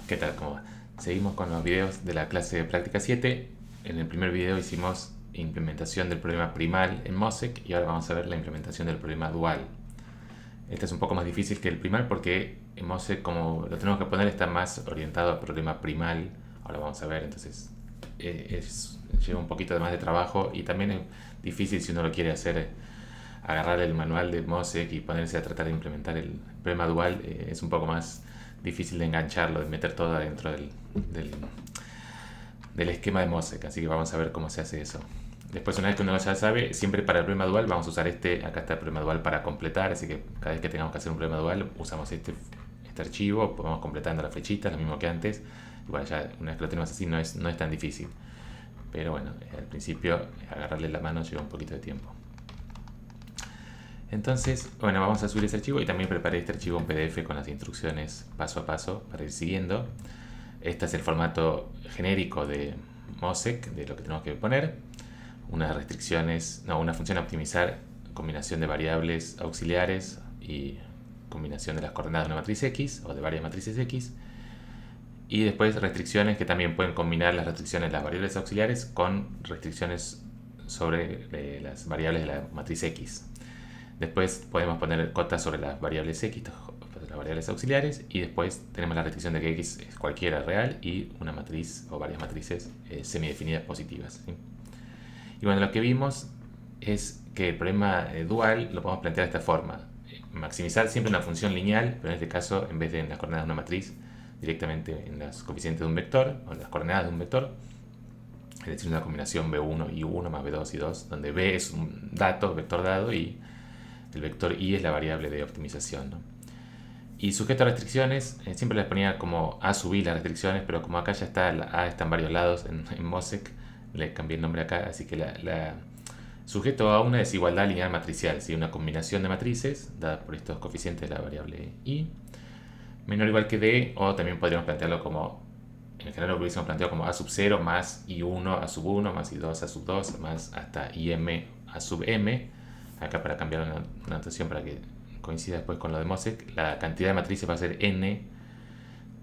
¿Qué tal? ¿Cómo va? Seguimos con los videos de la clase de práctica 7. En el primer video hicimos implementación del problema primal en Mosec y ahora vamos a ver la implementación del problema dual. Este es un poco más difícil que el primal porque en Mosec, como lo tenemos que poner, está más orientado al problema primal. Ahora vamos a ver, entonces lleva un poquito más de trabajo y también es difícil si uno lo quiere hacer, agarrar el manual de Mosec y ponerse a tratar de implementar el problema dual. Es un poco más difícil de engancharlo, de meter todo adentro del esquema de Mosec, así que vamos a ver cómo se hace eso. Después, una vez que uno ya sabe, siempre para el problema dual vamos a usar acá está el problema dual para completar, así que cada vez que tengamos que hacer un problema dual usamos este archivo, vamos completando las flechitas, lo mismo que antes. Y bueno, ya una vez que lo tenemos así no es tan difícil. Pero bueno, al principio agarrarle la mano lleva un poquito de tiempo. Entonces, bueno, vamos a subir ese archivo y también preparé este archivo en PDF con las instrucciones paso a paso para ir siguiendo. Este es el formato genérico de Mosec, de lo que tenemos que poner. Unas restricciones, no, una función a optimizar, combinación de variables auxiliares y combinación de las coordenadas de una matriz X o de varias matrices X. Y después restricciones que también pueden combinar las restricciones de las variables auxiliares con restricciones sobre las variables de la matriz X. Después podemos poner cotas sobre las variables X, las variables auxiliares, y después tenemos la restricción de que X es cualquiera real y una matriz o varias matrices semidefinidas positivas, ¿sí? Y bueno, lo que vimos es que el problema dual lo podemos plantear de esta forma. Maximizar siempre una función lineal, pero en este caso, en vez de en las coordenadas de una matriz, directamente en las coeficientes de un vector, o en las coordenadas de un vector, es decir, una combinación B1 y 1 más B2 y 2, donde B es un dato, vector dado, y el vector i es la variable de optimización, ¿no? Y sujeto a restricciones, siempre les ponía como a sub i las restricciones, pero como acá ya está, la a está en varios lados en Mosec, le cambié el nombre acá, así que sujeto a una desigualdad lineal matricial, ¿sí? Una combinación de matrices dada por estos coeficientes de la variable i, menor o igual que d, o también podríamos plantearlo como, en general lo hubiésemos planteado como a sub 0 más i1 a sub 1 más i2 a sub 2 más hasta im a sub m. Acá para cambiar la notación para que coincida después con lo de Mosec, la cantidad de matrices va a ser n,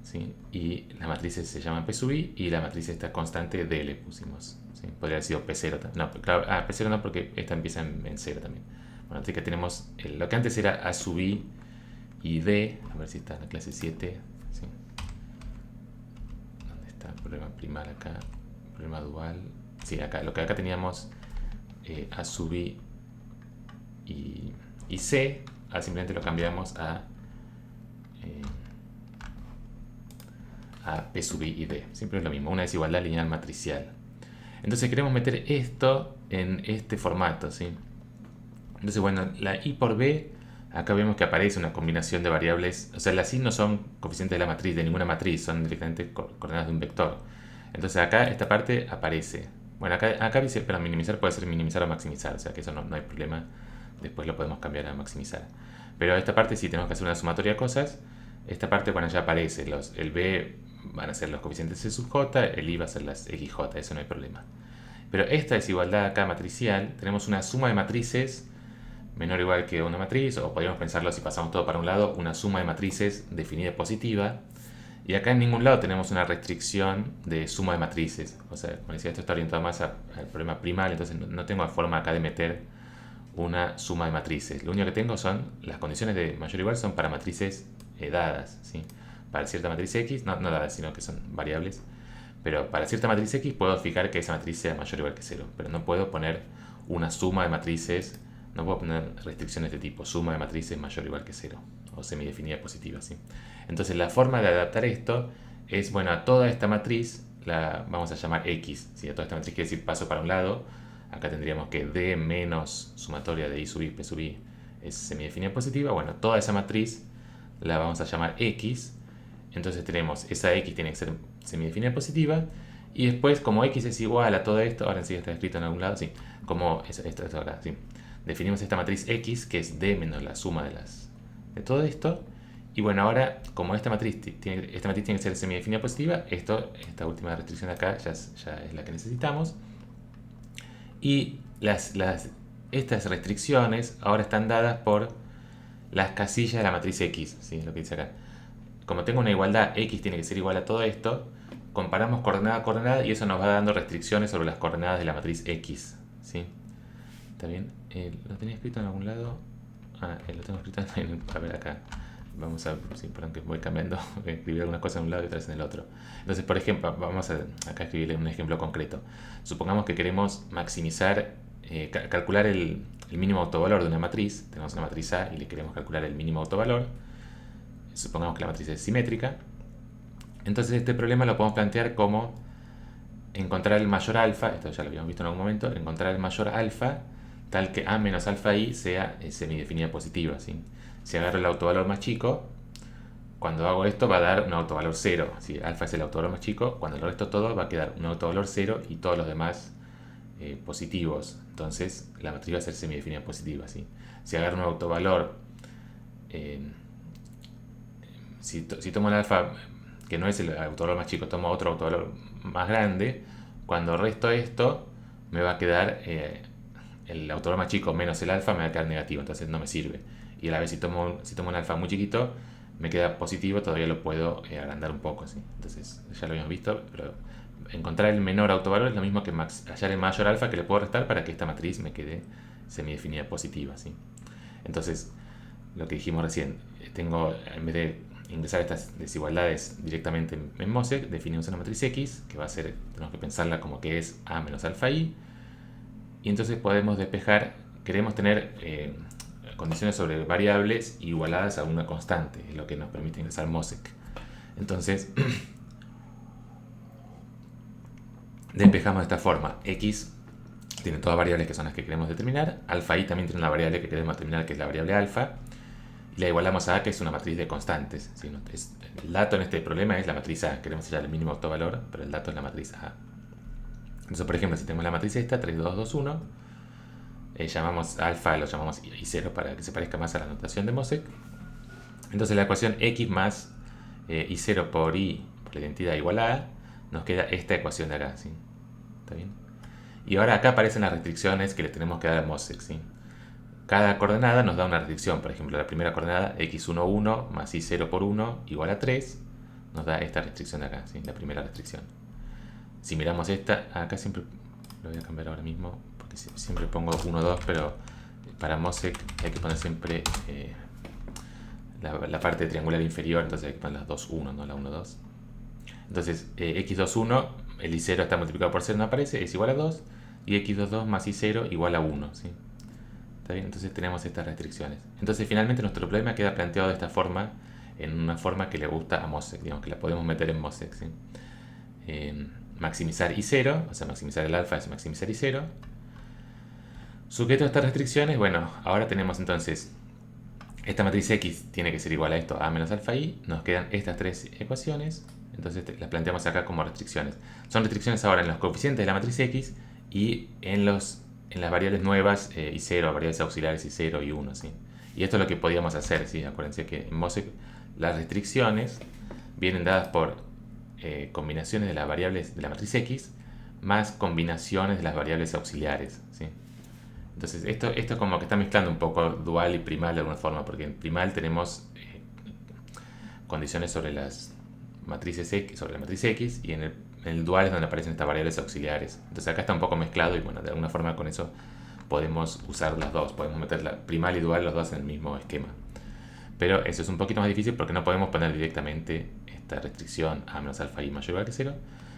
¿sí? Y las matrices se llaman p sub i y la matriz esta constante d le pusimos, ¿sí? Podría haber sido p0 también. No, claro, p0 no, porque esta empieza en 0 también. Bueno, así que tenemos lo que antes era a sub i y d, a ver si está en la clase 7, ¿sí? ¿Dónde está el problema primal acá? Problema dual. Sí, acá, lo que acá teníamos a sub i y c, simplemente lo cambiamos a p sub i y d. Siempre es lo mismo, una desigualdad lineal matricial. Entonces queremos meter esto en este formato, ¿sí? Entonces, bueno, la i por b, acá vemos que aparece una combinación de variables. O sea, las i no son coeficientes de la matriz, de ninguna matriz, son directamente coordenadas de un vector. Entonces acá esta parte aparece. Bueno, acá dice, pero minimizar puede ser minimizar o maximizar, o sea que eso no hay problema. Después lo podemos cambiar a maximizar. Pero esta parte sí tenemos que hacer una sumatoria de cosas. Esta parte, bueno, ya aparece. El b van a ser los coeficientes c sub j, el i va a ser las xj, eso no hay problema. Pero esta desigualdad acá matricial, tenemos una suma de matrices menor o igual que una matriz, o podríamos pensarlo si pasamos todo para un lado, una suma de matrices definida positiva. Y acá en ningún lado tenemos una restricción de suma de matrices. O sea, como decía, esto está orientado más al problema primal, entonces no tengo forma acá de meter una suma de matrices. Lo único que tengo son las condiciones de mayor o igual son para matrices dadas, ¿sí? Para cierta matriz X, no dadas, sino que son variables. Pero para cierta matriz X puedo fijar que esa matriz sea mayor o igual que 0. Pero no puedo poner una suma de matrices, no puedo poner restricciones de tipo suma de matrices mayor o igual que 0. O semidefinida positiva, ¿sí? Entonces la forma de adaptar esto es, bueno, a toda esta matriz la vamos a llamar X, ¿sí? A toda esta matriz quiere decir paso para un lado. Acá tendríamos que D menos sumatoria de I sub I, P sub I es semidefinida positiva. Bueno, toda esa matriz la vamos a llamar X. Entonces tenemos esa X tiene que ser semidefinida positiva. Y después, como X es igual a todo esto, ahora sí está escrito en algún lado, sí, como esto acá, sí. Definimos esta matriz X, que es D menos la suma de todo esto. Y bueno, ahora, como esta matriz tiene que ser semidefinida positiva, esta última restricción de acá ya es la que necesitamos. Y estas restricciones ahora están dadas por las casillas de la matriz X, ¿sí? Lo que dice acá. como tengo una igualdad, x tiene que ser igual a todo esto, comparamos coordenada a coordenada y eso nos va dando restricciones sobre las coordenadas de la matriz x, ¿sí? ¿Está bien? ¿Lo tenía escrito en algún lado? Lo tengo escrito a ver acá. Vamos a ver, sí, perdón que voy cambiando, escribir algunas cosas en un lado y otras en el otro. Entonces, por ejemplo, vamos a acá escribirle un ejemplo concreto. Supongamos que queremos maximizar, calcular el mínimo autovalor de una matriz. Tenemos una matriz A y le queremos calcular el mínimo autovalor. Supongamos que la matriz es simétrica. Entonces este problema lo podemos plantear como encontrar el mayor alfa, esto ya lo habíamos visto en algún momento, encontrar el mayor alfa tal que A menos alfa I sea semidefinida positiva, ¿sí? Si agarro el autovalor más chico, cuando hago esto va a dar un autovalor 0. Si alfa es el autovalor más chico, cuando lo resto todo va a quedar un autovalor 0 y todos los demás positivos. Entonces la matriz va a ser semidefinida positiva, ¿sí? Si agarro un autovalor, si tomo el alfa que no es el autovalor más chico, tomo otro autovalor más grande, cuando resto esto me va a quedar el autovalor más chico menos el alfa me va a quedar negativo, entonces no me sirve. Y a la vez si tomo un alfa muy chiquito me queda positivo, todavía lo puedo agrandar un poco, ¿sí? Entonces ya lo habíamos visto, pero encontrar el menor autovalor es lo mismo que hallar el mayor alfa que le puedo restar para que esta matriz me quede semidefinida positiva, ¿sí? Entonces lo que dijimos recién, en vez de ingresar estas desigualdades directamente en Mosec, definimos una matriz X, que va a ser, tenemos que pensarla como que es A menos alfa I, y entonces podemos despejar, queremos tener condiciones sobre variables igualadas a una constante, es lo que nos permite ingresar Mosec. Entonces, despejamos de esta forma, X tiene todas variables que son las que queremos determinar, alfa I también tiene una variable que queremos determinar, que es la variable alfa, y la igualamos a A, que es una matriz de constantes, ¿sí? El dato en este problema es la matriz A, queremos hallar el mínimo autovalor, pero el dato es la matriz A. Entonces, por ejemplo, si tenemos la matriz esta, 3, 2, 2, 1, llamamos alfa, lo llamamos I0 para que se parezca más a la notación de Mosec. Entonces la ecuación X más I0 por I, por la identidad igual a A, nos queda esta ecuación de acá, ¿sí? ¿Está bien? Y ahora acá aparecen las restricciones que le tenemos que dar a Mosec, ¿sí? Cada coordenada nos da una restricción. Por ejemplo, la primera coordenada, x1, 1 más y0 por 1 igual a 3, nos da esta restricción de acá, ¿sí? La primera restricción. Si miramos esta, acá siempre lo voy a cambiar ahora mismo, porque siempre pongo 1, 2, pero para Mosec hay que poner siempre la parte triangular inferior, entonces hay que poner las 2, 1, no la 1, 2. Entonces, x2, 1, el y0 está multiplicado por 0, no aparece, es igual a 2, y x2, 2 más y0 igual a 1, ¿sí? ¿Está bien? Entonces tenemos estas restricciones. Entonces finalmente nuestro problema queda planteado de esta forma, en una forma que le gusta a Mosec, digamos que la podemos meter en Mosec, ¿sí? Maximizar I0, o sea, maximizar el alfa es maximizar I0. Sujeto a estas restricciones, bueno, ahora tenemos entonces, esta matriz X tiene que ser igual a esto, A menos alfa I, nos quedan estas tres ecuaciones, entonces las planteamos acá como restricciones. Son restricciones ahora en los coeficientes de la matriz X y en las variables nuevas I0, variables auxiliares I0 y 1, ¿sí? Y esto es lo que podíamos hacer, ¿sí? Acuérdense que en Mosec las restricciones vienen dadas por combinaciones de las variables de la matriz X más combinaciones de las variables auxiliares, ¿sí? Entonces esto es como que está mezclando un poco dual y primal de alguna forma, porque en primal tenemos condiciones sobre las matrices X, sobre la matriz X, y en el dual es donde aparecen estas variables auxiliares. Entonces acá está un poco mezclado y bueno, de alguna forma con eso podemos usar las dos, podemos meter la primal y dual los dos en el mismo esquema. Pero eso es un poquito más difícil porque no podemos poner directamente esta restricción A menos alfa I mayor o igual que 0,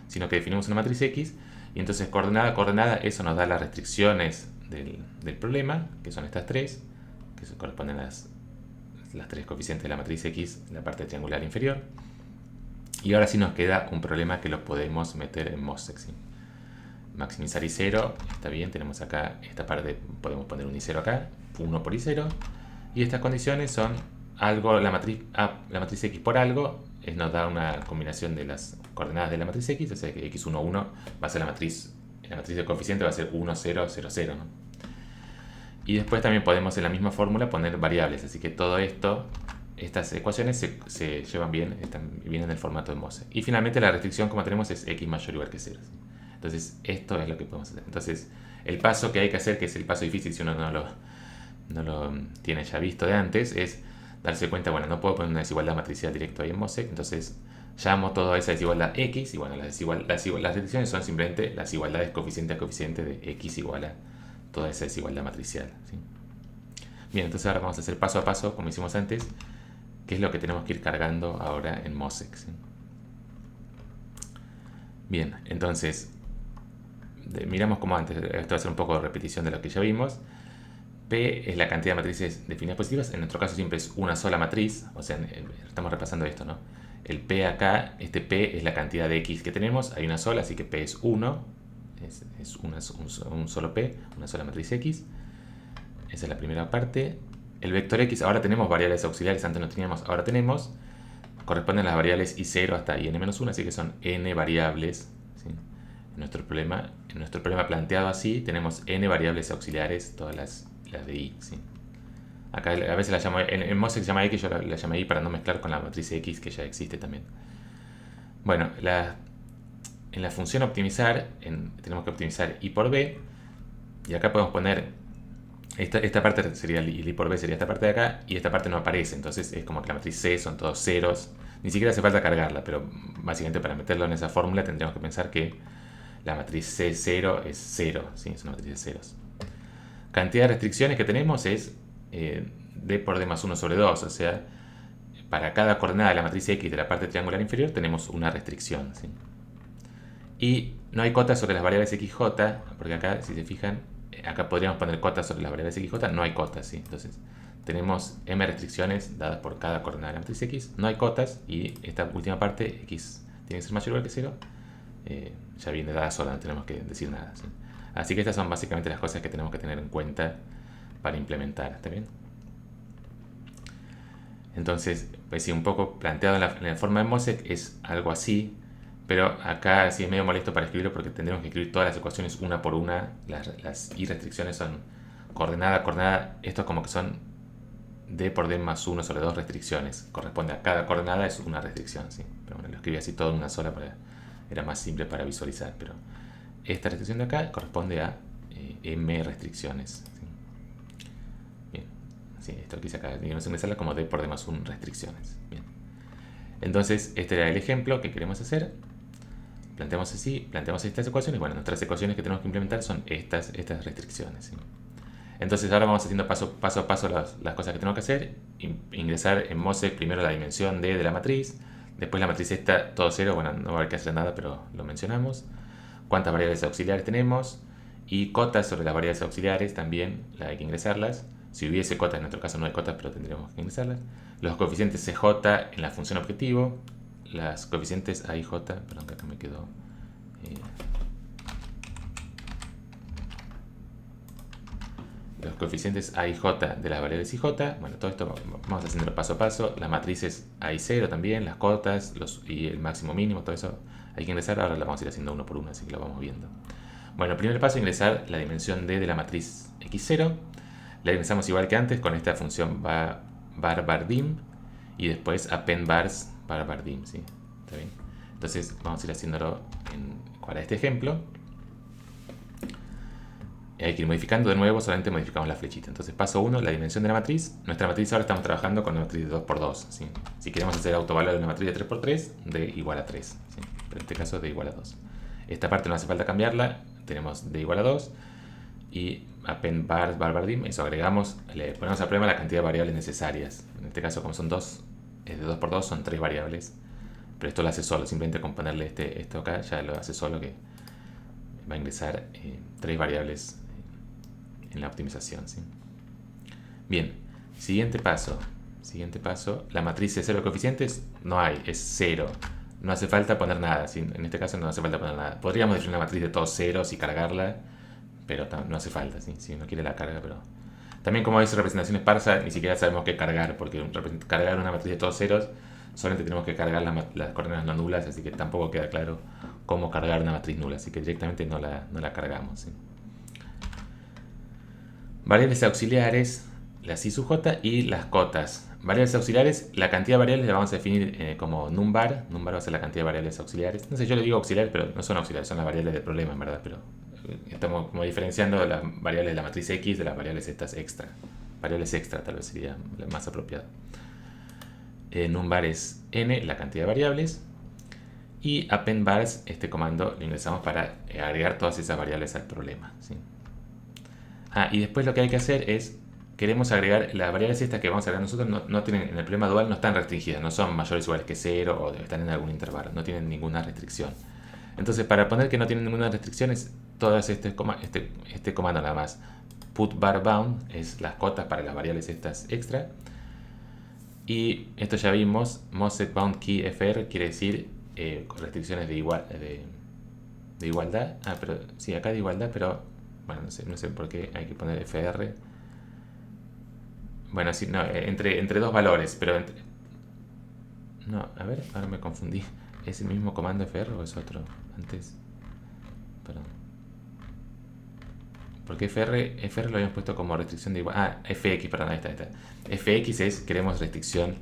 sino que definimos una matriz X y entonces coordenada a coordenada eso nos da las restricciones del problema, que son estas tres, que se corresponden a las tres coeficientes de la matriz X en la parte triangular inferior. Y ahora sí nos queda un problema que lo podemos meter en Mosec, ¿sí? Maximizar I0, está bien, tenemos acá esta parte, podemos poner un I0 acá, 1 por I0, y estas condiciones son algo, la matriz X por algo, nos da una combinación de las coordenadas de la matriz X, o sea que x1, 1 va a ser la matriz de coeficiente va a ser 1, 0, 0, 0, ¿no? Y después también podemos en la misma fórmula poner variables, así que todo esto, estas ecuaciones se llevan bien, vienen en el formato de Mosec. Y finalmente la restricción como tenemos es x mayor o igual que 0. ¿Sí? Entonces esto es lo que podemos hacer. Entonces el paso que hay que hacer, que es el paso difícil si uno no lo tiene ya visto de antes, es darse cuenta, bueno, no puedo poner una desigualdad matricial directo ahí en Mosec, entonces llamo toda esa desigualdad X, y bueno, las restricciones son simplemente las igualdades coeficiente a coeficiente de X igual a toda esa desigualdad matricial, ¿sí? Bien, entonces ahora vamos a hacer paso a paso, como hicimos antes, qué es lo que tenemos que ir cargando ahora en Mosec, ¿sí? Bien, entonces, miramos como antes, esto va a ser un poco de repetición de lo que ya vimos. P es la cantidad de matrices definidas positivas, en nuestro caso siempre es una sola matriz, o sea, estamos repasando esto, ¿no? El P acá, este P es la cantidad de X que tenemos, hay una sola, así que P es 1, un solo P, una sola matriz X. Esa es la primera parte. El vector X, ahora tenemos variables auxiliares, antes no teníamos, ahora tenemos. Corresponden a las variables I0 hasta IN-1, así que son n variables, ¿sí? En nuestro problema planteado así, tenemos n variables auxiliares, todas las de I, ¿sí? Acá a veces la llamo, en Mosec se llama X, yo la llamé I para no mezclar con la matriz X que ya existe también. Bueno, en la función optimizar, tenemos que optimizar I por B, y acá podemos poner, esta parte sería el I por B, sería esta parte de acá, y esta parte no aparece, entonces es como que la matriz C son todos ceros, ni siquiera hace falta cargarla, pero básicamente para meterlo en esa fórmula tendríamos que pensar que la matriz C0 es 0, ¿sí? Es una matriz de ceros. Cantidad de restricciones que tenemos es D por D más 1 sobre 2, o sea, para cada coordenada de la matriz X de la parte triangular inferior tenemos una restricción, ¿sí? Y no hay cotas sobre las variables XJ, porque acá, si se fijan, acá podríamos poner cotas sobre las variables XJ, no hay cotas, ¿sí? Entonces, tenemos m restricciones dadas por cada coordenada de la matriz X, no hay cotas, y esta última parte, X tiene que ser mayor o igual que 0, ya viene dada sola, no tenemos que decir nada, ¿sí? Así que estas son básicamente las cosas que tenemos que tener en cuenta para implementar, ¿está bien? Entonces, pues sí, un poco planteado en la forma de Mosec es algo así, pero acá sí es medio molesto para escribirlo porque tendremos que escribir todas las ecuaciones una por una. Las I restricciones son coordenada, coordenada. Estos como que son D por D más 1 sobre 2 restricciones. Corresponde a cada coordenada, es una restricción, ¿sí? Pero bueno, lo escribí así todo en una sola, era más simple para visualizar. Pero esta restricción de acá corresponde a M restricciones, ¿sí? Bien, sí, esto que hice acá, digamos ingresarla como D por D más 1 restricciones. Bien. Entonces, este era el ejemplo que queremos hacer. Planteamos así, planteamos estas ecuaciones. Bueno, nuestras ecuaciones que tenemos que implementar son estas restricciones, ¿sí? Entonces ahora vamos haciendo paso a paso las cosas que tenemos que hacer. Ingresar en Mosec primero la dimensión D de la matriz. Después la matriz esta, todo cero. Bueno, no va a haber que hacer nada, pero lo mencionamos. Cuántas variables auxiliares tenemos. Y cotas sobre las variables auxiliares también, hay que ingresarlas. Si hubiese cotas, en nuestro caso no hay cotas, pero tendríamos que ingresarlas. Los coeficientes CJ en la función objetivo. Las coeficientes A y J, perdón que acá me quedó. Los coeficientes A y J de las variables IJ. Bueno, todo esto vamos haciendo paso a paso. Las matrices A y 0 también, las cotas y el máximo mínimo, todo eso hay que ingresar. Ahora lo vamos a ir haciendo uno por uno, así que lo vamos viendo. Bueno, el primer paso, ingresar la dimensión D de la matriz X0. La ingresamos igual que antes con esta función bar_dim y después append bars bar_dim, ¿sí? ¿Está bien? Entonces vamos a ir haciéndolo para este ejemplo. Hay que ir modificando de nuevo, solamente modificamos la flechita. Entonces paso 1, la dimensión de la matriz. Nuestra matriz ahora estamos trabajando con una matriz de 2×2, ¿sí? Si queremos hacer autovalor de una matriz de 3×3, D igual a 3, ¿sí? Pero en este caso D igual a 2. Esta parte no hace falta cambiarla, tenemos D igual a 2 y append bars bar_dim, eso agregamos, le ponemos al problema la cantidad de variables necesarias. En este caso, como son es de 2×2, son 3 variables, pero esto lo hace solo, simplemente con ponerle esto acá ya lo hace solo, que va a ingresar 3 variables en la optimización, ¿sí? Bien, siguiente paso, la matriz de 0 coeficientes no hay, es 0. No hace falta poner nada, ¿sí? En este caso no hace falta poner nada. Podríamos definir una matriz de todos ceros y cargarla, pero no hace falta, ¿sí? Si uno quiere la carga, pero... También como es representación esparsa, ni siquiera sabemos qué cargar, porque cargar una matriz de todos ceros, solamente tenemos que cargar las coordenadas no nulas, así que tampoco queda claro cómo cargar una matriz nula, así que directamente no la cargamos, ¿sí? Variables auxiliares, las I sub j y las cotas. Variables auxiliares, la cantidad de variables la vamos a definir como numbar. Numbar va a ser la cantidad de variables auxiliares. No sé, yo le digo auxiliares, pero no son auxiliares, son las variables del problema, en verdad. Pero estamos como diferenciando las variables de la matriz X de las variables estas extra. Variables extra tal vez sería la más apropiada. numbar es n, la cantidad de variables, y append vars, este comando lo ingresamos para agregar todas esas variables al problema, ¿sí? Y después lo que hay que hacer es, queremos agregar las variables estas que vamos a agregar nosotros, no tienen, en el problema dual no están restringidas, no son mayores o iguales que 0 o están en algún intervalo, no tienen ninguna restricción. Entonces, para poner que no tienen ninguna restricción, es todas este comando nada más. Put bar bound es las cotas para las variables estas extra. Y esto ya vimos, mosset bound key fr quiere decir con restricciones de igualdad. Pero sí, acá de igualdad, pero bueno, no sé por qué hay que poner fr. Bueno, sí, no, entre dos valores, pero no, a ver, ahora me confundí. ¿Es el mismo comando fr o es otro? Antes, perdón. Porque fr lo habíamos puesto como restricción de igualdad. Fx, perdón, ahí está. Fx es, queremos restricción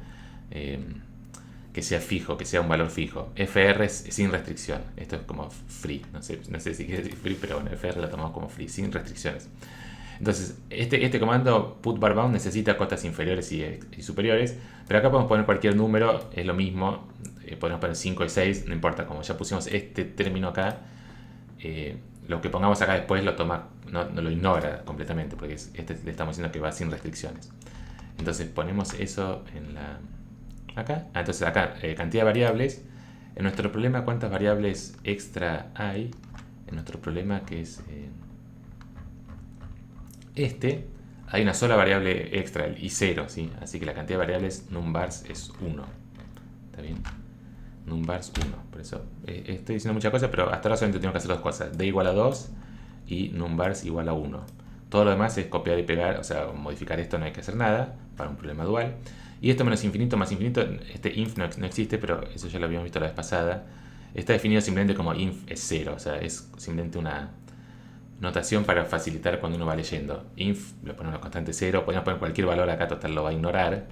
que sea fijo, que sea un valor fijo. Fr es sin restricción. Esto es como free. No sé si quiere decir free, pero bueno, fr lo tomamos como free, sin restricciones. Entonces, este comando put bar bound necesita cotas inferiores y superiores, pero acá podemos poner cualquier número, es lo mismo, podemos poner 5 y 6, no importa, como ya pusimos este término acá, lo que pongamos acá después lo toma, no lo ignora completamente, porque le estamos diciendo que va sin restricciones. Entonces ponemos eso acá. Entonces acá, cantidad de variables. En nuestro problema, ¿cuántas variables extra hay? En nuestro problema, que es hay una sola variable extra, el i0, ¿sí? Así que la cantidad de variables numbars es 1. ¿Está bien? Numbars 1. Por eso estoy diciendo muchas cosas, pero hasta ahora solamente tengo que hacer dos cosas. D igual a 2 y numbars igual a 1. Todo lo demás es copiar y pegar, o sea, modificar esto no hay que hacer nada para un problema dual. Y esto menos infinito más infinito, este inf no existe, pero eso ya lo habíamos visto la vez pasada. Está definido simplemente como inf es 0, o sea, es simplemente una notación para facilitar cuando uno va leyendo. Inf lo ponemos constante 0, podemos poner cualquier valor acá, total lo va a ignorar.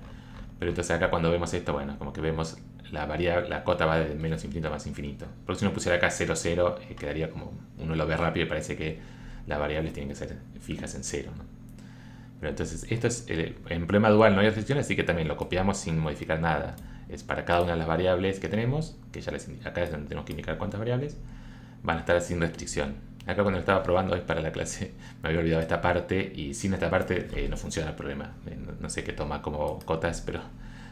Pero entonces acá cuando vemos esto, bueno, como que vemos la cota va de menos infinito a más infinito. Porque si uno pusiera acá 0, 0, quedaría como, uno lo ve rápido y parece que las variables tienen que ser fijas en 0, ¿no? Pero entonces, esto es en problema dual no hay restricciones, así que también lo copiamos sin modificar nada. Es para cada una de las variables que tenemos, que ya acá es donde tenemos que indicar cuántas variables, van a estar sin restricción. Acá cuando lo estaba probando hoy para la clase me había olvidado esta parte y sin esta parte no funciona el problema. No sé qué toma como cotas, pero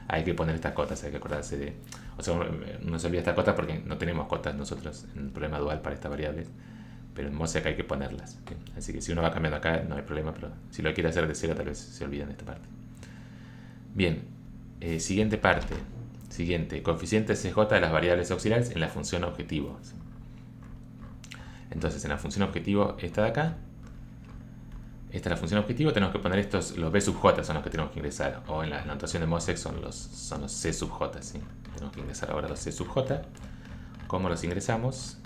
hay que poner estas cotas, hay que acordarse de... O sea, no se olvida esta cota porque no tenemos cotas nosotros en el problema dual para estas variables, pero en Mosaic hay que ponerlas. ¿Sí? Así que si uno va cambiando acá no hay problema, pero si lo quiere hacer de cero tal vez se olviden de esta parte. Bien, siguiente parte. Siguiente, coeficiente CJ de las variables auxiliares en la función objetivo. ¿Sí? Entonces en la función objetivo, esta de acá, esta es la función objetivo, tenemos que poner estos, los b sub j son los que tenemos que ingresar, o en la notación de Mosaic son los c sub j, ¿sí? Tenemos que ingresar ahora los c sub j. ¿Cómo los ingresamos?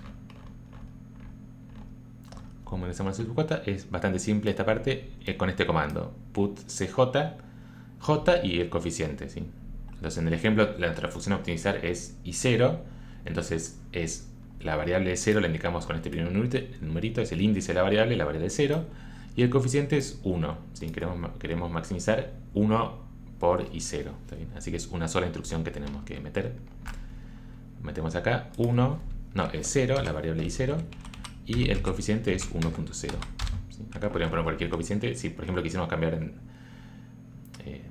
¿Cómo ingresamos los c sub j? Es bastante simple esta parte, con este comando, put cj, j y el coeficiente, ¿sí? Entonces en el ejemplo, nuestra función a optimizar es i0, entonces es la variable de 0 la indicamos con este primer numerito, es el índice de la variable 0, y el coeficiente es 1. ¿Sí? Queremos maximizar 1 por i0. ¿Está bien? Así que es una sola instrucción que tenemos que meter. Metemos acá 1, no, es 0, la variable i0, y el coeficiente es 1.0. ¿Sí? Acá podríamos poner cualquier coeficiente. Si por ejemplo quisiéramos cambiar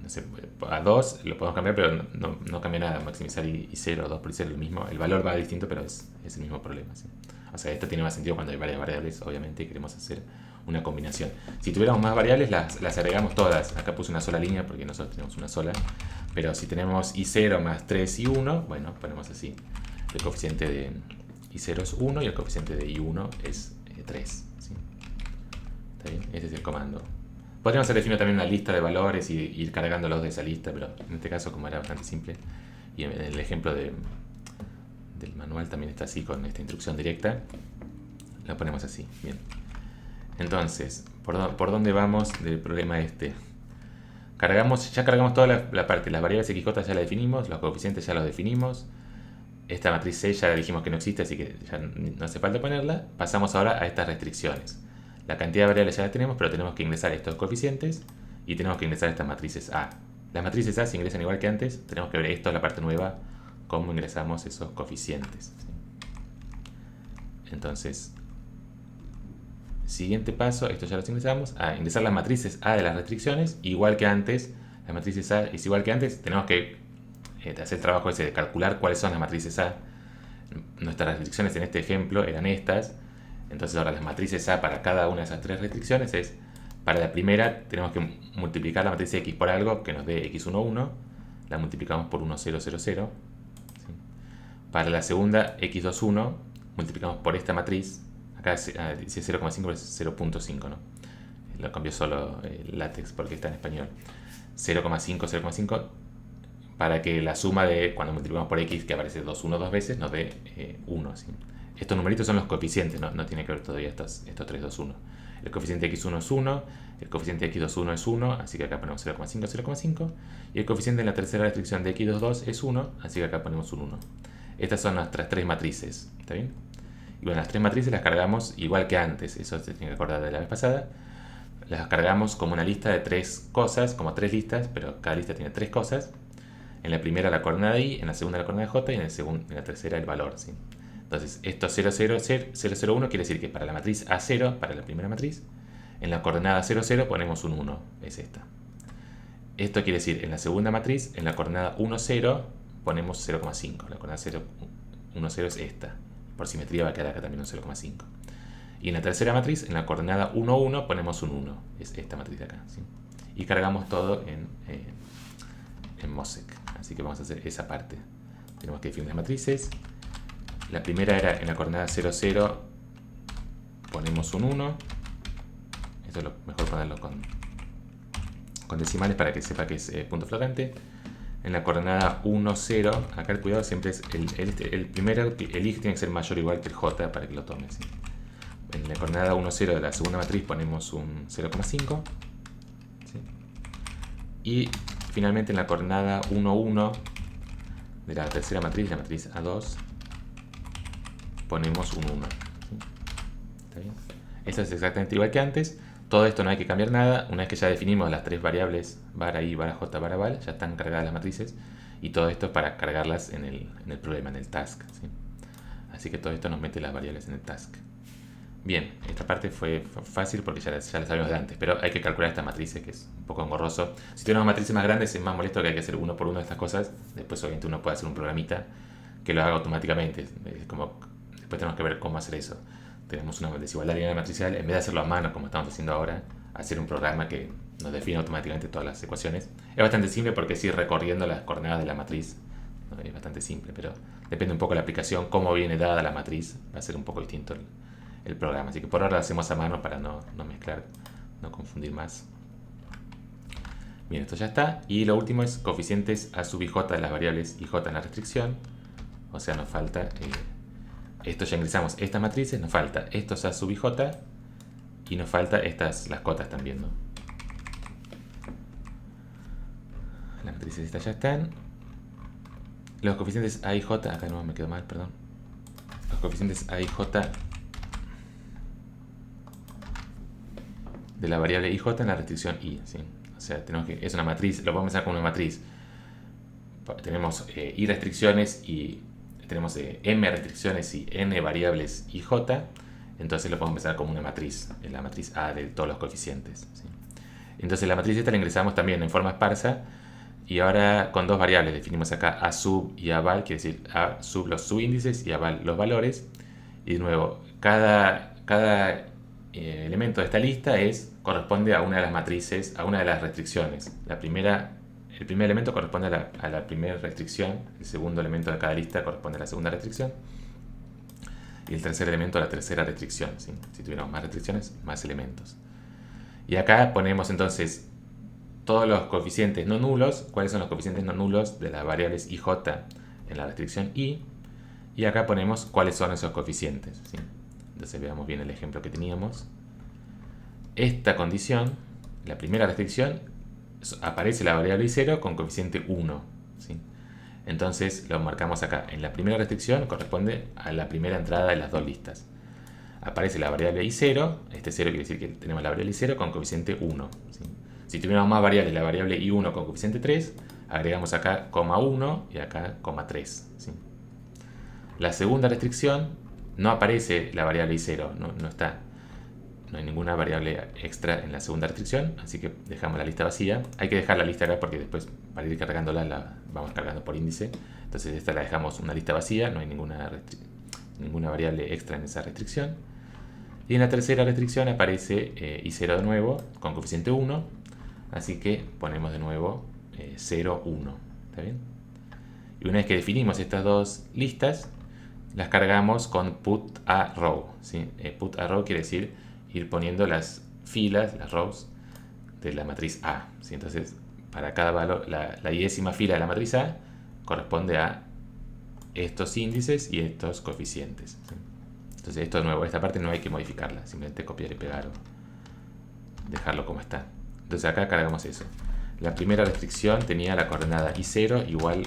no sé, a 2 lo podemos cambiar, pero no cambia nada. Maximizar i0 o 2 por i0 lo mismo. El valor va distinto, pero es el mismo problema. ¿Sí? O sea, esto tiene más sentido cuando hay varias variables, obviamente, y queremos hacer una combinación. Si tuviéramos más variables, las agregamos todas. Acá puse una sola línea porque nosotros tenemos una sola. Pero si tenemos i0 más 3 y 1, bueno, ponemos así. El coeficiente de i0 es 1 y el coeficiente de i1 es 3. ¿Sí? ¿Está bien? Ese es el comando. Podríamos haber definido también una lista de valores y ir cargándolos de esa lista, pero en este caso, como era bastante simple, y en el ejemplo del manual también está así con esta instrucción directa, la ponemos así. Bien. Entonces, ¿por dónde vamos del problema este? Ya cargamos toda la parte, las variables xj ya la definimos, los coeficientes ya los definimos, esta matriz C ya dijimos que no existe, así que ya no hace falta ponerla. Pasamos ahora a estas restricciones. La cantidad de variables ya la tenemos, pero tenemos que ingresar estos coeficientes y tenemos que ingresar estas matrices A. Las matrices A se ingresan igual que antes. Tenemos que ver esto, la parte nueva, cómo ingresamos esos coeficientes, ¿sí? Entonces, siguiente paso, esto ya lo ingresamos, a ingresar las matrices A de las restricciones, igual que antes. Las matrices A es igual que antes, tenemos que hacer el trabajo ese de calcular cuáles son las matrices A. Nuestras restricciones en este ejemplo eran estas, entonces ahora las matrices A para cada una de esas tres restricciones es, para la primera tenemos que multiplicar la matriz X por algo que nos dé X11, la multiplicamos por 1000, ¿sí? Para la segunda X21 multiplicamos por esta matriz, acá dice 0,5 pero es 0,5, ¿no? Lo cambió solo el látex porque está en español. 0,5, 0,5, para que la suma de cuando multiplicamos por X, que aparece 2,1 dos veces, nos dé 1, ¿sí? Estos numeritos son los coeficientes, no tiene que ver todavía estos 3, 2, 1. El coeficiente X1 es 1, el coeficiente X21 es 1, así que acá ponemos 0,5, 0,5. Y el coeficiente en la tercera restricción de X22 es 1, así que acá ponemos un 1. Estas son nuestras tres matrices, ¿está bien? Y bueno, las tres matrices las cargamos igual que antes, eso se tiene que acordar de la vez pasada. Las cargamos como una lista de tres cosas, como tres listas, pero cada lista tiene tres cosas. En la primera la coordenada I, en la segunda la coordenada J y en la tercera el valor, ¿sí? Entonces, esto 0,01 quiere decir que para la matriz A0, para la primera matriz, en la coordenada 0,0 ponemos un 1, es esta. Esto quiere decir, en la segunda matriz, en la coordenada 1,0 ponemos 0,5. La coordenada 1,0 es esta. Por simetría va a quedar acá también un 0,5. Y en la tercera matriz, en la coordenada 1,1 ponemos un 1. Es esta matriz de acá, ¿sí? Y cargamos todo en Mosec. Así que vamos a hacer esa parte. Tenemos que definir las matrices. La primera era en la coordenada 0,0 ponemos un 1. Esto es lo mejor ponerlo con decimales para que sepa que es punto flotante. En la coordenada 1,0, acá el cuidado siempre es el primero, el I tiene que ser mayor o igual que el J para que lo tome, ¿sí? En la coordenada 1,0 de la segunda matriz ponemos un 0,5, ¿sí? Y finalmente en la coordenada 1,1 de la tercera matriz, la matriz A2, ponemos un 1, ¿sí? ¿Está bien? Esto es exactamente igual que antes. Todo esto no hay que cambiar nada. Una vez que ya definimos las tres variables var I, var J, var val, ya están cargadas las matrices. Y todo esto es para cargarlas en el problema, en el task, ¿sí? Así que todo esto nos mete las variables en el task. Bien, esta parte fue fácil porque ya la sabíamos de antes, pero hay que calcular estas matrices, que es un poco engorroso. Si tenemos matrices más grandes es más molesto, que hay que hacer uno por uno de estas cosas. Después obviamente uno puede hacer un programita que lo haga automáticamente. Es como, después tenemos que ver cómo hacer eso. Tenemos una desigualdad lineal matricial, en vez de hacerlo a mano como estamos haciendo ahora, hacer un programa que nos define automáticamente todas las ecuaciones. Es bastante simple porque es ir recorriendo las coordenadas de la matriz, ¿no? Es bastante simple, pero depende un poco de la aplicación, cómo viene dada la matriz, va a ser un poco distinto el programa. Así que por ahora lo hacemos a mano para no mezclar, no confundir más. Bien, esto ya está. Y lo último es coeficientes A sub IJ de las variables IJ en la restricción. O sea, nos falta... esto ya ingresamos estas matrices, nos falta estos A sub IJ y nos falta las cotas también, ¿no? Las matrices estas ya están. Los coeficientes A y J, acá no me quedó mal, perdón. Los coeficientes A y J de la variable IJ en la restricción I, ¿sí? O sea, tenemos que, es una matriz, lo podemos pensar como una matriz. Tenemos I restricciones y tenemos m restricciones y n variables IJ, entonces lo podemos pensar como una matriz, la matriz A de todos los coeficientes, ¿sí? Entonces la matriz esta la ingresamos también en forma esparsa y ahora con dos variables definimos acá A sub y A val, quiere decir A sub los subíndices y A val los valores. Y de nuevo, cada elemento de esta lista corresponde a una de las matrices, a una de las restricciones. El primer elemento corresponde a la primera restricción, el segundo elemento de cada lista corresponde a la segunda restricción y el tercer elemento a la tercera restricción, ¿sí? Si tuviéramos más restricciones, más elementos. Y acá ponemos entonces todos los coeficientes no nulos. ¿Cuáles son los coeficientes no nulos de las variables IJ en la restricción I? Y acá ponemos cuáles son esos coeficientes, ¿sí? Entonces veamos bien el ejemplo que teníamos. Esta condición, la primera restricción, aparece la variable I0 con coeficiente 1, ¿sí? Entonces lo marcamos acá. En la primera restricción corresponde a la primera entrada de las dos listas. Aparece la variable I0, este 0 quiere decir que tenemos la variable I0 con coeficiente 1, ¿sí? Si tuviéramos más variables, la variable i1 con coeficiente 3, agregamos acá coma 1 y acá coma 3. ¿Sí? La segunda restricción no aparece la variable i0, no está. No hay ninguna variable extra en la segunda restricción, así que dejamos la lista vacía. Hay que dejar la lista acá porque después para ir cargándola la vamos cargando por índice. Entonces esta la dejamos una lista vacía, no hay ninguna variable extra en esa restricción. Y en la tercera restricción aparece i0 de nuevo con coeficiente 1, así que ponemos de nuevo 0, 1. ¿Está bien? Y una vez que definimos estas dos listas, las cargamos con put a row. ¿Sí? Put a row quiere decir ir poniendo las filas, las rows de la matriz A. ¿Sí? Entonces, para cada valor, la 10ª fila de la matriz A corresponde a estos índices y estos coeficientes. ¿Sí? Entonces, esto de nuevo, esta parte no hay que modificarla, simplemente copiar y pegar o dejarlo como está. Entonces, acá cargamos eso. La primera restricción tenía la coordenada i0 igual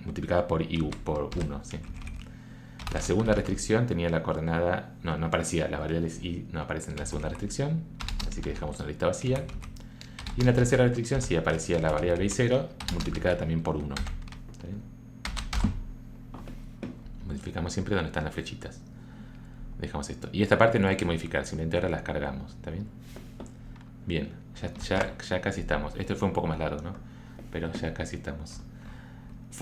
multiplicada por 1. ¿Sí? La segunda restricción tenía la coordenada, no aparecía, las variables i no aparecen en la segunda restricción, así que dejamos una lista vacía. Y en la tercera restricción sí aparecía la variable i0 multiplicada también por 1. ¿Está bien? Modificamos siempre donde están las flechitas. Dejamos esto. Y esta parte no hay que modificar, simplemente ahora las cargamos. ¿Está bien? Bien, ya casi estamos. Este fue un poco más largo, ¿no? Pero ya casi estamos.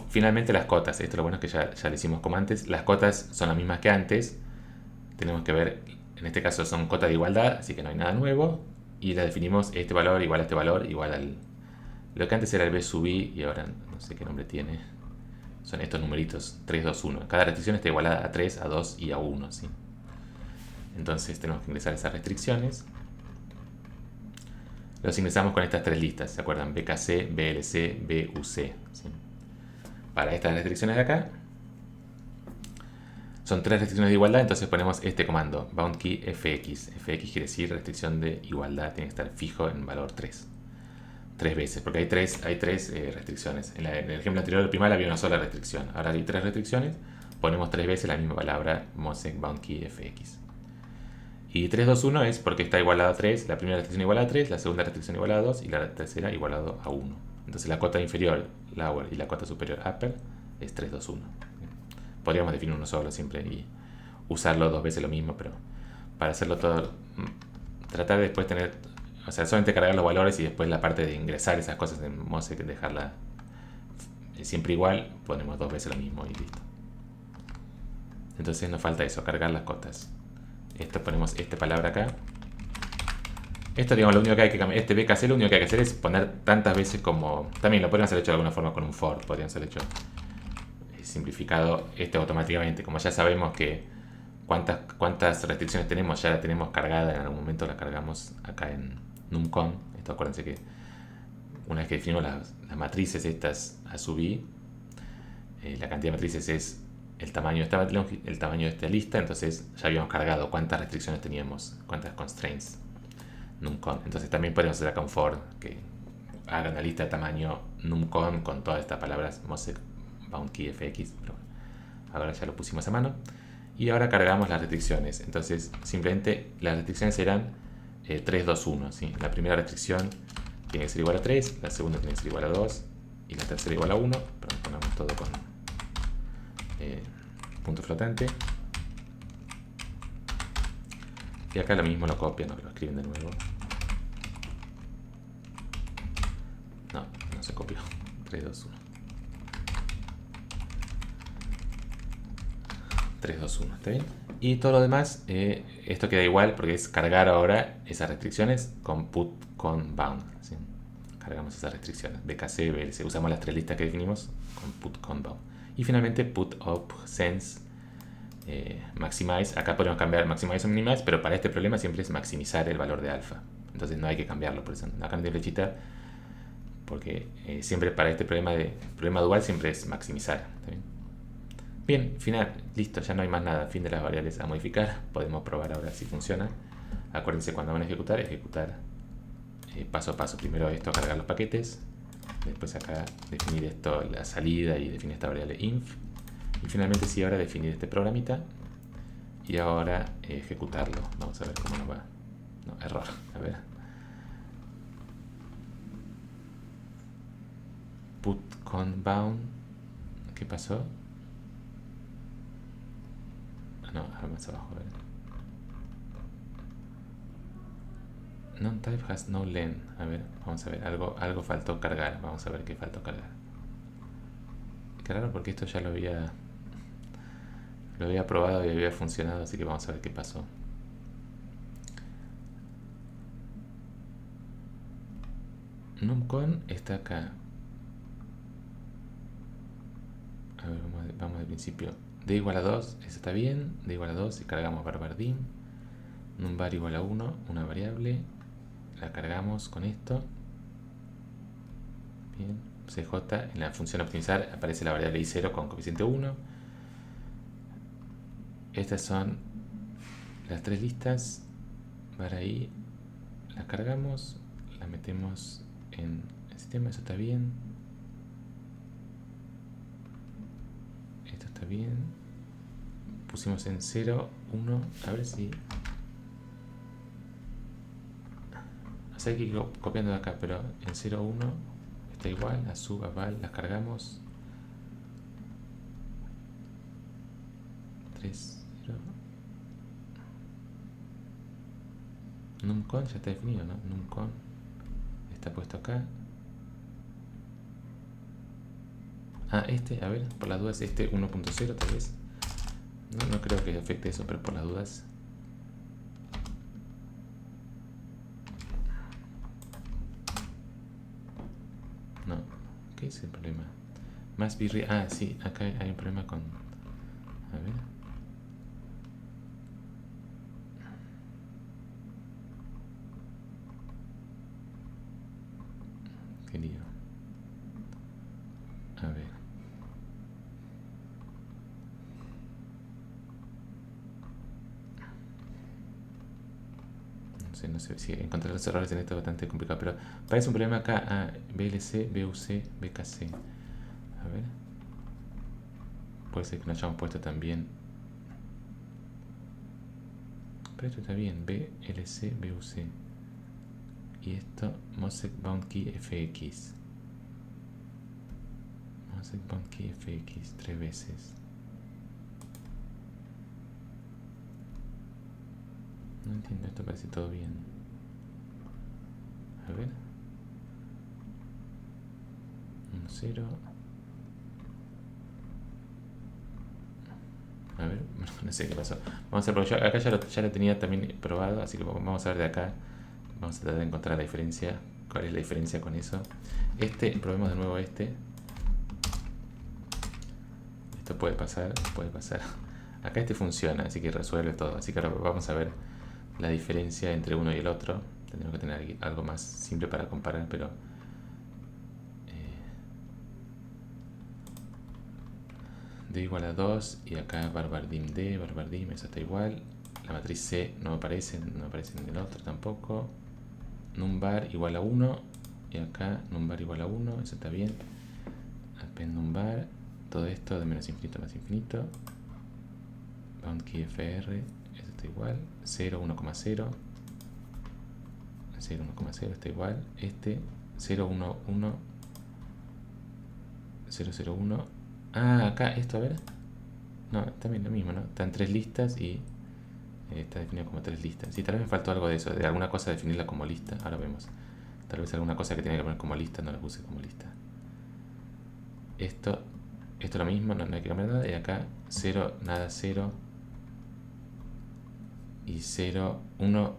Finalmente las cotas, esto lo bueno es que ya lo hicimos como antes, las cotas son las mismas que antes, tenemos que ver, en este caso son cotas de igualdad, así que no hay nada nuevo, y la definimos este valor igual a este valor, igual al... Lo que antes era el b sub i, y ahora no sé qué nombre tiene, son estos numeritos, 3, 2, 1, cada restricción está igualada a 3, a 2 y a 1, ¿sí? Entonces tenemos que ingresar esas restricciones. Los ingresamos con estas tres listas, ¿se acuerdan? BKC, BLC, BUC, ¿sí? Para estas restricciones de acá son tres restricciones de igualdad, entonces ponemos este comando boundKey fx. Fx quiere decir restricción de igualdad, tiene que estar fijo en valor 3 veces, porque hay tres restricciones. En el ejemplo anterior, el primal había una sola restricción, ahora hay tres restricciones, ponemos 3 veces la misma palabra mosec boundKey fx. Y 3, 2, 1 es porque está igualado a 3, la primera restricción igual a 3, la segunda restricción igual a 2 y la tercera igualado a 1. Entonces la cota inferior, lower, y la cota superior, upper, es 3, 2, 1. Podríamos definir uno solo siempre y usarlo dos veces lo mismo, pero para hacerlo todo, tratar de después tener, o sea, solamente cargar los valores y después la parte de ingresar esas cosas en Mosec, dejarla siempre igual, ponemos dos veces lo mismo y listo. Entonces nos falta eso, cargar las cotas. Esto ponemos esta palabra acá. Esto, digamos, lo único que hay que cambiar, este BKC lo único que hay que hacer es poner tantas veces como... También lo podrían haber hecho de alguna forma con un for, podrían ser hecho simplificado automáticamente. Como ya sabemos que cuántas restricciones tenemos, ya la tenemos cargada, en algún momento la cargamos acá en numcon. Esto acuérdense que una vez que definimos las matrices estas a sub i, la cantidad de matrices es el tamaño de esta lista, entonces ya habíamos cargado cuántas restricciones teníamos, cuántas constraints. numcon. Entonces también podemos hacer acá un for que haga una lista de tamaño numcon con todas estas palabras mosec boundKey fx, pero ahora ya lo pusimos a mano. Y ahora cargamos las restricciones. Entonces simplemente las restricciones serán 3, 2, 1. ¿Sí? La primera restricción tiene que ser igual a 3, la segunda tiene que ser igual a 2 y la tercera igual a 1. Pero ponemos todo con punto flotante. Y acá lo mismo lo copian o lo escriben de nuevo. No se copió. 3, 2, 1. 3, 2, 1, ¿está bien? Y todo lo demás, esto queda igual porque es cargar ahora esas restricciones con put con bound. ¿Sí? Cargamos esas restricciones. BKC, BLC. Usamos las tres listas que definimos con put con bound. Y finalmente put up sense maximize. Acá podemos cambiar maximize o minimize, pero para este problema siempre es maximizar el valor de alfa. Entonces no hay que cambiarlo, por eso acá no tiene flechita, porque siempre para este problema dual siempre es maximizar. ¿Está bien? Bien, final, listo, ya no hay más nada. Fin de las variables a modificar. Podemos probar ahora si funciona. Acuérdense, cuando van a ejecutar paso a paso. Primero esto, cargar los paquetes. Después acá definir esto, la salida, y definir esta variable inf. Y finalmente sí, ahora definir este programita. Y ahora ejecutarlo. Vamos a ver cómo nos va. No, error. A ver. put con bound. ¿Qué pasó? No, más abajo, a ver. Non-type has no len. A ver, vamos a ver. Algo faltó cargar. Vamos a ver qué faltó cargar. Qué raro porque esto ya lo había probado y había funcionado, así que vamos a ver qué pasó. NumCon está acá. A ver, vamos al principio. D igual a 2, eso está bien. D igual a 2 y cargamos barbardim. Numbar igual a 1, una variable. La cargamos con esto. Bien. CJ, en la función optimizar aparece la variable i0 con coeficiente 1. Estas son las tres listas. Para ahí la cargamos, la metemos en el sistema, eso está bien. Esto está bien. Pusimos en 0, 1, a ver si... O sea, hay que ir copiando de acá, pero en 0, 1 está igual, a sub, a val, las cargamos. 3, 0. NumCon ya está definido, ¿no? NumCon está puesto acá. Ah, a ver, por las dudas, 1.0 tal vez. No creo que afecte eso, pero por las dudas. No, ¿qué es el problema? Más birria. Ah, sí, acá hay un problema con... A ver. Qué lío. A ver. No sé si encontrar los errores en esto es bastante complicado, pero parece un problema acá. BLC, BUC, BKC. A ver. Puede ser que no hayamos puesto también. Pero esto está bien. BLC, BUC. Y esto, Mosaic Bound Key FX. Mosaic Bound Key FX 3 veces. No entiendo, esto parece todo bien. A ver. 1, 0. A ver, no sé qué pasó. Vamos a ver, porque yo acá ya lo tenía también probado, así que vamos a ver de acá. Vamos a tratar de encontrar la diferencia. ¿Cuál es la diferencia con eso? Probemos de nuevo este. Esto puede pasar, puede pasar. Acá funciona, así que resuelve todo. Así que ahora vamos a ver la diferencia entre uno y el otro. Tendremos que tener algo más simple para comparar, pero... D igual a 2 y acá barbardim D, barbardim, eso está igual. La matriz C no aparece en el otro tampoco. Numbar igual a 1 y acá numbar igual a 1, eso está bien. Append numbar, todo esto de menos infinito a más infinito. Bound key FR, eso está igual. 0, 1,0. 0, 1,0 está igual. 0, 1, 1. 0, 0, 1. Ah, acá esto, a ver. No, también lo mismo, ¿no? Están tres listas y está definido como tres listas. Sí, tal vez me faltó algo de eso, de alguna cosa definirla como lista. Ahora vemos. Tal vez alguna cosa que tenía que poner como lista no la puse como lista. Esto es lo mismo, no hay que cambiar nada. Y acá 0, nada, 0. Y 0, 1,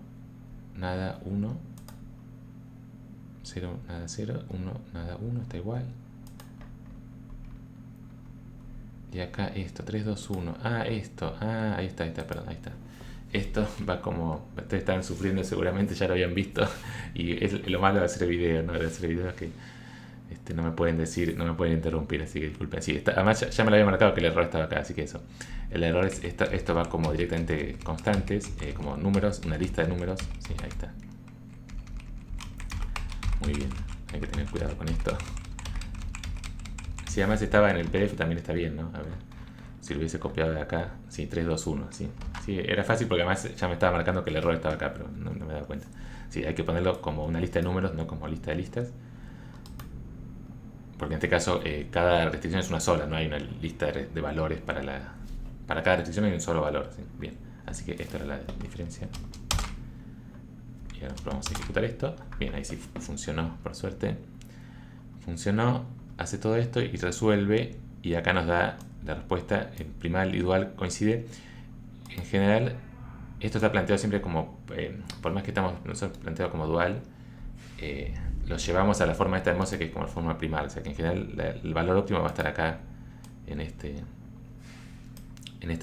nada, 1. 0, nada, 0. 1, nada, 1. Está igual. Y acá esto, 3, 2, 1. Ah, esto. Ah, ahí está, perdón, ahí está. Esto va como... Ustedes están sufriendo seguramente, ya lo habían visto. Y es lo malo de hacer video, ¿no? De hacer videos que no me pueden decir, no me pueden interrumpir, así que disculpen. Sí, además ya me lo había marcado que el error estaba acá, así que eso. El error es, esto va como directamente constantes, como números, una lista de números. Sí, ahí está. Muy bien, hay que tener cuidado con esto. Si además estaba en el PDF también está bien, ¿no? A ver, si lo hubiese copiado de acá. Sí, 3, 2, 1, sí. Sí, era fácil porque además ya me estaba marcando que el error estaba acá, pero no me daba cuenta. Sí, hay que ponerlo como una lista de números, no como lista de listas. porque en este caso cada restricción es una sola, no hay una lista de valores para cada restricción, hay un solo valor. ¿Sí? Bien, así que esta era la diferencia. Y ahora probamos a ejecutar esto. Bien, ahí sí funcionó, por suerte. Funcionó, hace todo esto y resuelve, y acá nos da la respuesta. El primal y dual coincide. En general, esto está planteado siempre como, por más que estamos nosotros planteado como dual, lo llevamos a la forma esta de Mose, que es como la forma primal. O sea que en general el valor óptimo va a estar acá en este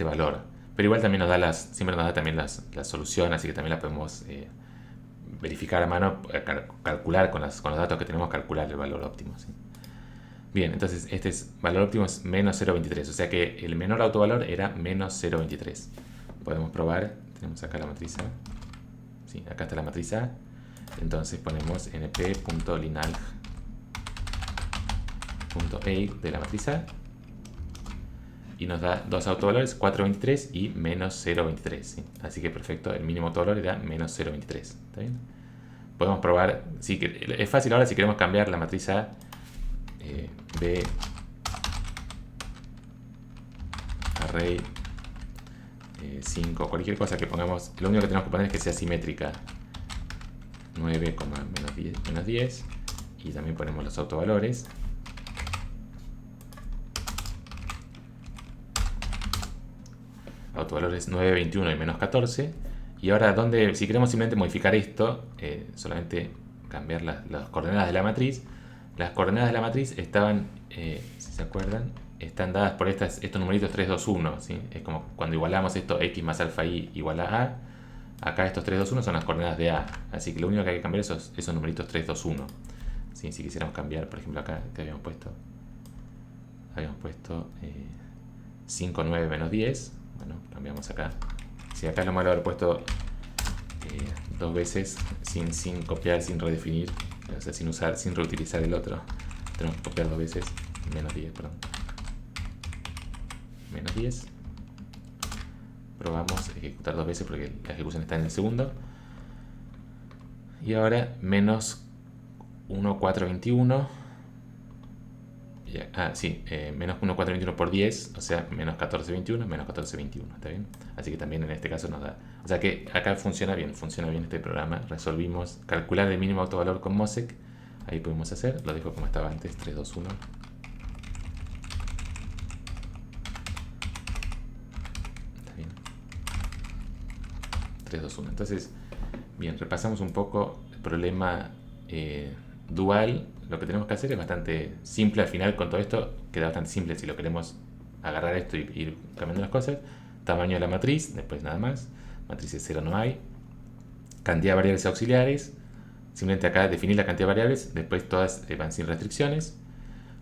valor. Pero igual también siempre nos da también las soluciones, así que también la podemos verificar a mano, calcular con los datos que tenemos, calcular el valor óptimo. ¿Sí? Bien, entonces este valor óptimo es menos 0,23, o sea que el menor autovalor era menos 0,23. Podemos probar, tenemos acá la matriz A. Sí, acá está la matriz A. Entonces ponemos np.linalg.a de la matriz A y nos da dos autovalores, 4,23 y menos 0,23. ¿Sí? Así que perfecto, el mínimo autovalor era menos 0,23. ¿Está bien? Podemos probar, sí, es fácil ahora si queremos cambiar la matriz A, B array 5, cualquier cosa que pongamos, lo único que tenemos que poner es que sea simétrica. 9, menos 10 y también ponemos los autovalores. Autovalores 9, 21 y menos 14. Y ahora, si queremos simplemente modificar esto, solamente cambiar las coordenadas de la matriz. Las coordenadas de la matriz estaban, si se acuerdan, están dadas por estos numeritos 3, 2, 1. ¿Sí? Es como cuando igualamos esto, x más alfa i igual a a. Acá estos 3, 2, 1 son las coordenadas de A. Así que lo único que hay que cambiar es esos numeritos 3, 2, 1. ¿Sí? Si quisiéramos cambiar, por ejemplo, acá, que habíamos puesto 5, 9, menos 10. Bueno, cambiamos acá. Si acá es lo malo haber puesto dos veces sin copiar, sin redefinir, o sea, sin reutilizar el otro, tenemos que copiar dos veces. Menos 10, perdón. Menos 10. Probamos ejecutar dos veces porque la ejecución está en el segundo. Y ahora menos 1,421. Menos 1,421 por 10, o sea, menos 14,21, menos 14,21, ¿está bien? Así que también en este caso nos da. O sea que acá funciona bien este programa. Resolvimos calcular el mínimo autovalor con Mosec. Ahí pudimos hacer, lo dejo como estaba antes, 3, 2, 1. Está bien. 3, 2, 1. Entonces, bien, repasamos un poco el problema dual. Lo que tenemos que hacer es bastante simple al final. Con todo esto queda bastante simple si lo queremos agarrar esto y ir cambiando las cosas. Tamaño de la matriz, después nada más. Matrices 0 no hay. Cantidad de variables auxiliares. Simplemente acá definir la cantidad de variables, después todas van sin restricciones.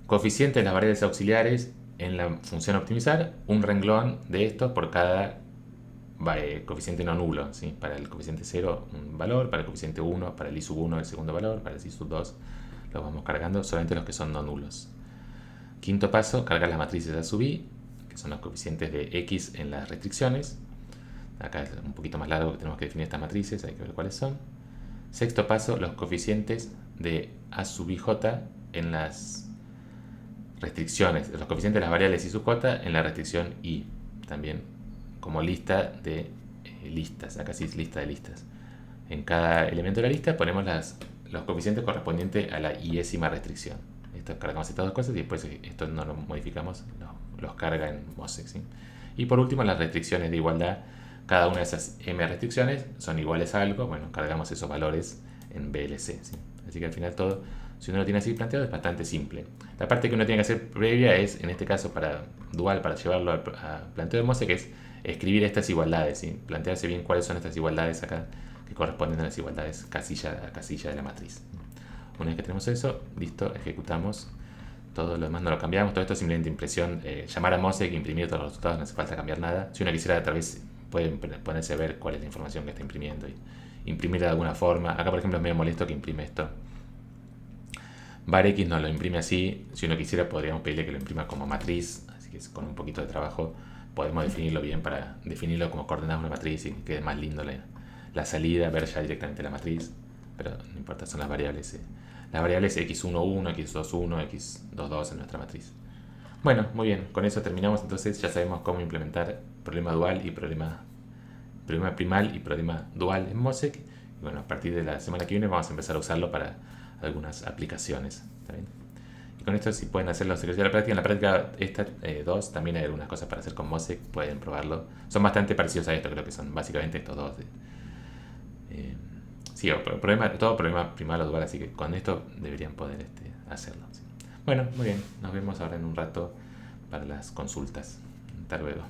Coeficiente de las variables auxiliares en la función optimizar, un renglón de estos por cada coeficiente no nulo. ¿Sí? Para el coeficiente 0 un valor, para el coeficiente 1, para el i sub 1 el segundo valor, para el i sub 2 los vamos cargando, solamente los que son no nulos. Quinto paso, cargar las matrices A sub i, que son los coeficientes de x en las restricciones. Acá es un poquito más largo que tenemos que definir estas matrices, hay que ver cuáles son. Sexto paso, los coeficientes de A sub ij en las restricciones, los coeficientes de las variables i sub j en la restricción i, también como lista de listas, acá sí es lista de listas. En cada elemento de la lista ponemos los coeficientes correspondientes a la iésima restricción. Esto cargamos estas dos cosas y después esto no lo modificamos, los carga en Mosec. ¿Sí? Y por último, las restricciones de igualdad. Cada una de esas m restricciones son iguales a algo. Bueno, cargamos esos valores en VLC. ¿Sí? Así que al final todo, si uno lo tiene así planteado, es bastante simple. La parte que uno tiene que hacer previa es, en este caso para dual, para llevarlo a planteo de Mosec, es escribir estas igualdades. ¿Sí? Plantearse bien cuáles son estas igualdades acá que corresponden a las igualdades casilla a casilla de la matriz. Una vez que tenemos eso, listo, ejecutamos. Todo lo demás no lo cambiamos. Todo esto es simplemente impresión. Llamar a Mosec, imprimir todos los resultados, no hace falta cambiar nada. Si uno quisiera, tal vez puede ponerse a ver cuál es la información que está imprimiendo y imprimir de alguna forma. Acá, por ejemplo, es medio molesto que imprime esto. Varx no lo imprime así. Si uno quisiera, podríamos pedirle que lo imprima como matriz. Así que con un poquito de trabajo podemos definirlo bien para definirlo como coordenadas de una matriz y que quede más lindo la salida, ver ya directamente la matriz. Pero no importa, son las variables. las variables x11, x21, x22 en nuestra matriz. Bueno, muy bien, con eso terminamos. Entonces ya sabemos cómo implementar problema dual y problema primal y problema dual en Mosaic. Y bueno, a partir de la semana que viene vamos a empezar a usarlo para algunas aplicaciones. ¿Está bien? Y con esto, si pueden hacer los ejercicios de la práctica, en la práctica esta 2 también hay algunas cosas para hacer con Mosaic, pueden probarlo. Son bastante parecidos a esto, creo que son básicamente estos dos. Sí, todo problema primal o dual, así que con esto deberían poder hacerlo. ¿Sí? Bueno, muy bien, nos vemos ahora en un rato para las consultas. Hasta luego.